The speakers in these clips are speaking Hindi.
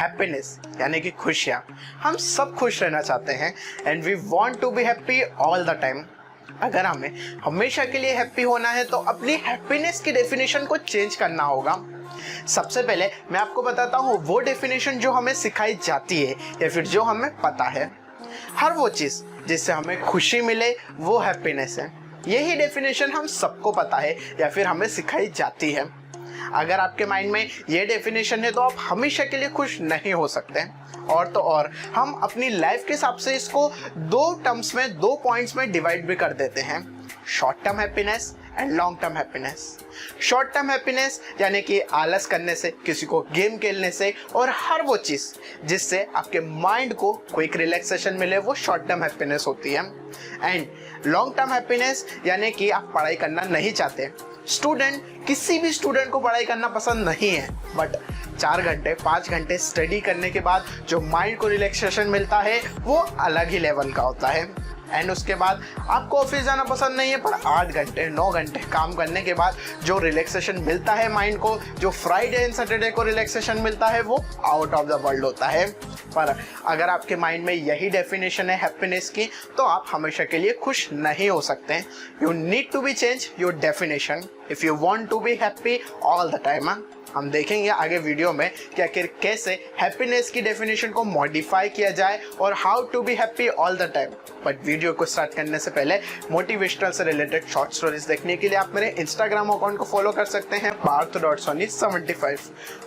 हैप्पीनेस यानी कि खुशियाँ। हम सब खुश रहना चाहते हैं and we want to be happy all the time. अगर हमें हमेशा के लिए हैप्पी होना है तो अपनी हैप्पीनेस की डेफिनेशन को चेंज करना होगा। सबसे पहले मैं आपको बताता हूँ वो डेफिनेशन जो हमें सिखाई जाती है या फिर जो हमें पता है। हर वो चीज़ जिससे हमें खुशी मिले वो हैप्पीनेस है। यही डेफिनेशन हम सबको पता है या फिर हमें सिखाई जाती है। अगर आपके माइंड में ये डेफिनेशन है तो आप हमेशा के लिए खुश नहीं हो सकते। और तो और हम अपनी लाइफ के हिसाब से इसको दो टर्म्स में, दो पॉइंट्स में डिवाइड भी कर देते हैं, short term happiness and long term happiness. Short term happiness यानी कि आलस करने से, किसी को गेम खेलने से और हर वो चीज़ जिससे आपके माइंड को क्विक रिलैक्सेशन मिले वो शॉर्ट टर्म हैप्पीनेस होती है। एंड लॉन्ग टर्म हैप्पीनेस यानी कि आप पढ़ाई करना नहीं चाहते। किसी भी स्टूडेंट को पढ़ाई करना पसंद नहीं है, बट 4 घंटे 5 घंटे स्टडी करने के बाद जो माइंड को रिलैक्सेशन मिलता है वो अलग ही लेवल का होता है। एंड उसके बाद आपको ऑफिस जाना पसंद नहीं है, पर 8 घंटे 9 घंटे काम करने के बाद जो रिलैक्सेशन मिलता है माइंड को, जो फ्राइडे एंड सैटरडे को रिलैक्सेशन मिलता है वो आउट ऑफ द वर्ल्ड होता है। पर अगर आपके माइंड में यही डेफिनेशन है हैप्पीनेस की तो आप हमेशा के लिए खुश नहीं हो सकते। You need to be change your definition if you want to be happy all the time. हम देखेंगे आगे वीडियो में कि आखिर कैसे हैप्पीनेस की डेफिनेशन को मॉडिफाई किया जाए और how to be happy all the time. But video को स्टार्ट करने से पहले मोटिवेशनल से रिलेटेड शॉर्ट स्टोरीज देखने के लिए आप मेरे इंस्टाग्राम अकाउंट को फॉलो कर सकते हैं parth.sony75।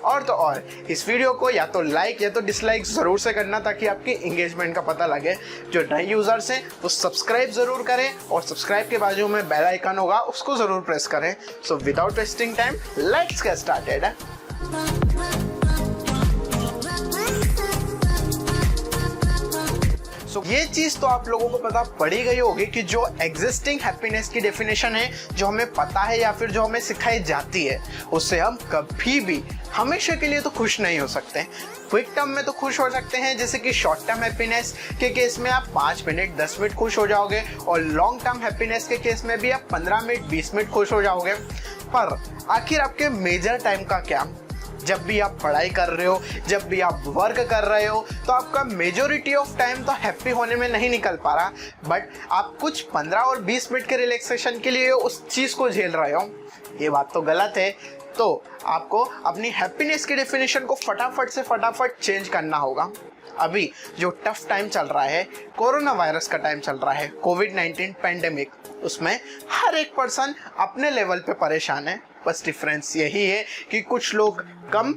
और तो और इस वीडियो को या तो लाइक या तो डिसलाइक ज़रूर से करना ताकि आपकी इंगेजमेंट का पता लगे। जो नए यूज़र्स हैं वो सब्सक्राइब ज़रूर करें और सब्सक्राइब के बाजू में बेल आइकन होगा उसको ज़रूर प्रेस करें। So without wasting time let's get started. ये चीज़ तो आप लोगों को पता पड़ी गई होगी कि जो एग्जिस्टिंग हैप्पीनेस की डेफिनेशन है, जो हमें पता है या फिर जो हमें सिखाई जाती है, उससे हम कभी भी हमेशा के लिए तो खुश नहीं हो सकते। क्विक टर्म में तो खुश हो सकते हैं, जैसे कि शॉर्ट टर्म हैप्पीनेस के केस में आप 5 मिनट 10 मिनट खुश हो जाओगे और लॉन्ग टर्म हैप्पीनेस के केस में भी आप 15 मिनट 20 मिनट खुश हो जाओगे। पर आखिर आपके मेजर टाइम का क्या? जब भी आप पढ़ाई कर रहे हो, जब भी आप वर्क कर रहे हो, तो आपका मेजोरिटी ऑफ टाइम तो हैप्पी होने में नहीं निकल पा रहा, बट आप कुछ 15 और 20 मिनट के रिलैक्सेशन के लिए उस चीज़ को झेल रहे हो। ये बात तो गलत है। तो आपको अपनी हैप्पीनेस की डेफिनेशन को फटाफट चेंज करना होगा। अभी जो टफ टाइम चल रहा है, कोरोना वायरस का टाइम चल रहा है, कोविड-19 पैंडेमिक, उसमें हर एक पर्सन अपने लेवल पे परेशान है। बस डिफरेंस यही है कि कुछ लोग कम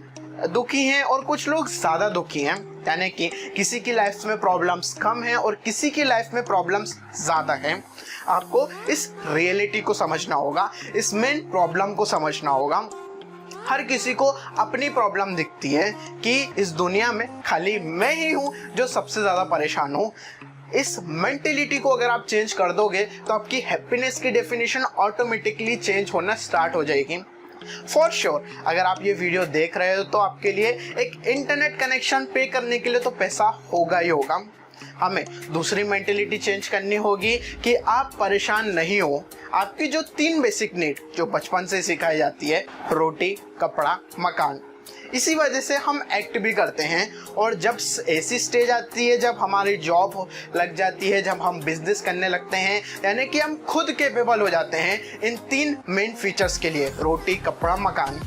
दुखी हैं और कुछ लोग ज़्यादा दुखी हैं। यानी कि किसी की लाइफ में प्रॉब्लम्स कम हैं और किसी की लाइफ में प्रॉब्लम्स ज़्यादा हैं। आपको इस रियलिटी को समझना होगा, इस मेन प्रॉब्लम को समझना होगा। हर किसी को अपनी प्रॉब्लम दिखती है कि इस दुनिया में खाली मैं ही हूँ जो सबसे ज़्यादा परेशान हूँ। इस मेंटेलिटी को अगर आप चेंज कर दोगे तो आपकी हैप्पीनेस की डेफिनेशन ऑटोमेटिकली चेंज होना स्टार्ट हो जाएगी। फॉर श्योर अगर आप ये वीडियो देख रहे हो तो आपके लिए एक इंटरनेट कनेक्शन पे करने के लिए तो पैसा होगा ही होगा। हमें दूसरी मेंटेलिटी चेंज करनी होगी कि आप परेशान नहीं हो। आपकी जो 3 बेसिक नीड जो बचपन से सिखाई जाती है, रोटी, कपड़ा, मकान, इसी वजह से हम एक्ट भी करते हैं। और जब ऐसी स्टेज आती है, जब हमारी जॉब लग जाती है, जब हम बिजनेस करने लगते हैं, यानी कि हम खुद कैपेबल हो जाते हैं इन 3 मेन फीचर्स के लिए, रोटी, कपड़ा, मकान।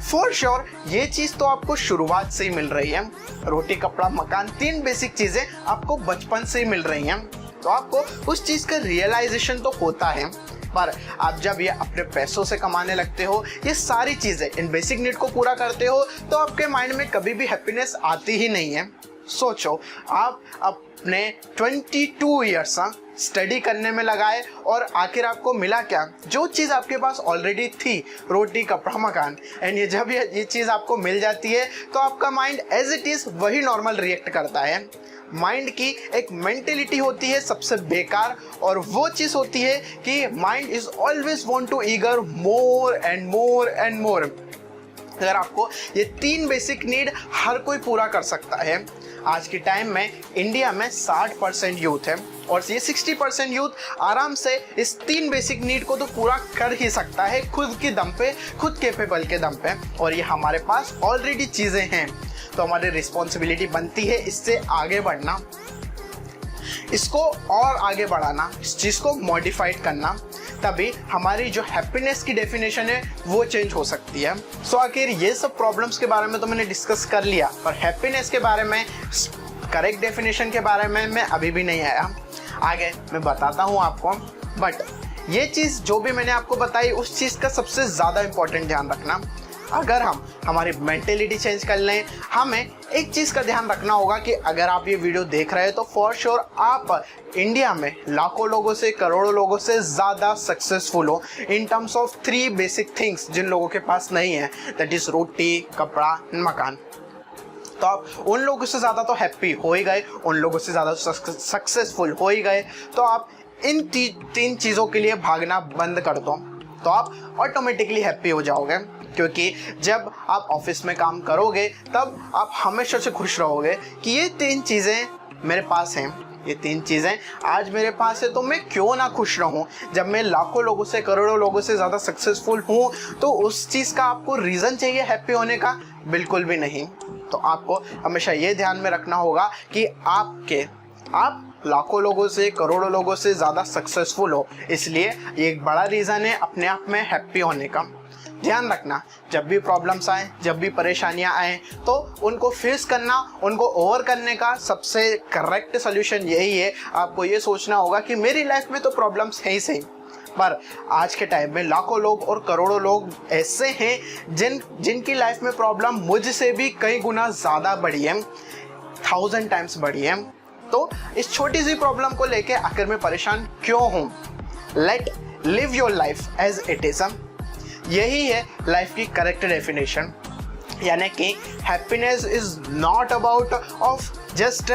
फॉर श्योर ये चीज़ तो आपको शुरुआत से ही मिल रही है। रोटी, कपड़ा, मकान, 3 बेसिक चीज़ें आपको बचपन से ही मिल रही हैं। तो आपको उस चीज़ का रियलाइजेशन तो होता है, पर आप जब ये अपने पैसों से कमाने लगते हो, ये सारी चीज़ें, इन बेसिक नीड को पूरा करते हो, तो आपके माइंड में कभी भी हैप्पीनेस आती ही नहीं है। सोचो, आप अपने 22 ईयर्स स्टडी करने में लगाए और आखिर आपको मिला क्या? जो चीज़ आपके पास ऑलरेडी थी, रोटी, कपड़ा, मकान, एंड जब ये चीज़ आपको मिल जाती है तो आपका माइंड एज इट इज़ वही नॉर्मल रिएक्ट करता है। माइंड की एक मेंटेलिटी होती है सबसे बेकार, और वो चीज़ होती है कि mind is always want to eager more and more and more. अगर आपको ये 3 बेसिक नीड हर कोई पूरा कर सकता है। आज के टाइम में इंडिया में 60% यूथ है और ये 60% यूथ आराम से इस 3 बेसिक नीड को तो पूरा कर ही सकता है खुद के दम पे, खुद कैपेबल के दम पे, और ये हमारे पास ऑलरेडी चीज़ें हैं। तो हमारी रिस्पॉन्सिबिलिटी बनती है इससे आगे बढ़ना, इसको और आगे बढ़ाना, इस चीज़ को मॉडिफाइड करना, तभी हमारी जो हैप्पीनेस की डेफिनेशन है वो चेंज हो सकती है। सो आखिर ये सब प्रॉब्लम्स के बारे में तो मैंने डिस्कस कर लिया, पर हैप्पीनेस के बारे में, करेक्ट डेफिनेशन के बारे में मैं अभी भी नहीं आया। आगे मैं बताता हूँ आपको, बट ये चीज़ जो भी मैंने आपको बताई उस चीज़ का सबसे ज़्यादा इम्पोर्टेंट ध्यान रखना। अगर हम हमारी मेंटेलिटी चेंज कर लें, हमें एक चीज़ का ध्यान रखना होगा कि अगर आप ये वीडियो देख रहे हैं तो फॉर श्योर आप इंडिया में लाखों लोगों से, करोड़ों लोगों से ज़्यादा सक्सेसफुल हो in terms of 3 basic things जिन लोगों के पास नहीं है, दैट इज़ रोटी, कपड़ा, मकान। तो आप उन लोगों से ज़्यादा तो हैप्पी हो ही गए, उन लोगों से ज़्यादा सक्सेसफुल हो ही गए, तो आप इन 3 चीज़ों के लिए भागना बंद कर दो, तो आप ऑटोमेटिकली हैप्पी हो जाओगे। क्योंकि जब आप ऑफिस में काम करोगे तब आप हमेशा से खुश रहोगे कि ये 3 चीज़ें मेरे पास हैं, ये 3 चीज़ें आज मेरे पास है, तो मैं क्यों ना खुश रहूं। जब मैं लाखों लोगों से, करोड़ों लोगों से ज़्यादा सक्सेसफुल हूं, तो उस चीज़ का आपको रीज़न चाहिए हैप्पी होने का? बिल्कुल भी नहीं। तो आपको हमेशा ये ध्यान में रखना होगा कि आप लाखों लोगों से, करोड़ों लोगों से ज़्यादा सक्सेसफुल हो, इसलिए ये एक बड़ा रीज़न है अपने आप में हैप्पी होने का। ध्यान रखना, जब भी प्रॉब्लम्स आए, जब भी परेशानियां आए, तो उनको फेस करना, उनको ओवर करने का सबसे करेक्ट सोल्यूशन यही है। आपको ये सोचना होगा कि मेरी लाइफ में तो प्रॉब्लम्स हैं ही सही, पर आज के टाइम में लाखों लोग और करोड़ों लोग ऐसे हैं जिनकी लाइफ में प्रॉब्लम मुझसे भी कई गुना ज़्यादा बढ़ी है, 1000 टाइम्स बढ़ी है। तो इस छोटी सी प्रॉब्लम को लेके आखिर मैं परेशान क्यों हूँ? Let live your life as it is. यही है लाइफ की करेक्ट डेफिनेशन, यानी कि happiness is not about of just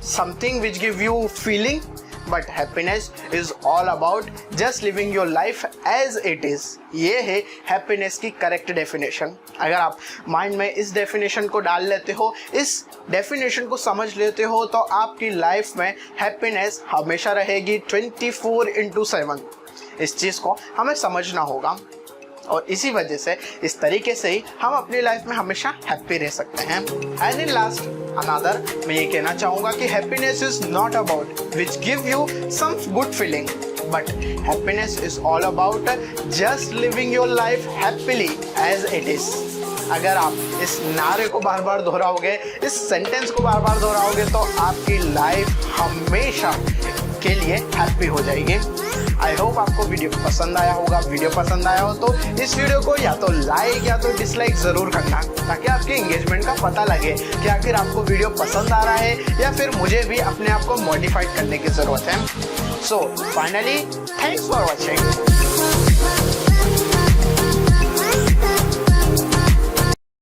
something which give you feeling, but happiness is all about just living your life as it is. ये है हैप्पीनेस की करेक्ट डेफिनेशन। अगर आप माइंड में इस डेफिनेशन को डाल लेते हो, इस डेफिनेशन को समझ लेते हो, तो आपकी लाइफ में हैप्पीनेस हमेशा रहेगी 24/7। इस चीज़ को हमें समझना होगा, और इसी वजह से, इस तरीके से ही हम अपनी लाइफ में हमेशा हैप्पी रह सकते हैं। एंड इन लास्ट अनदर, मैं ये कहना चाहूँगा कि happiness is not about which give you some good feeling, but happiness is all about just living your life happily as it is. अगर आप इस नारे को बार बार दोहराओगे, इस सेंटेंस को बार बार दोहराओगे, तो आपकी लाइफ हमेशा के लिए हैप्पी हो जाएगी। आई होप आपको वीडियो पसंद आया होगा। वीडियो पसंद आया हो तो इस वीडियो को या तो लाइक या तो डिसलाइक ज़रूर करना, ताकि आपके एंगेजमेंट का पता लगे कि आखिर आपको वीडियो पसंद आ रहा है या फिर मुझे भी अपने आप को मॉडिफाइड करने की ज़रूरत है। So finally, thanks for watching.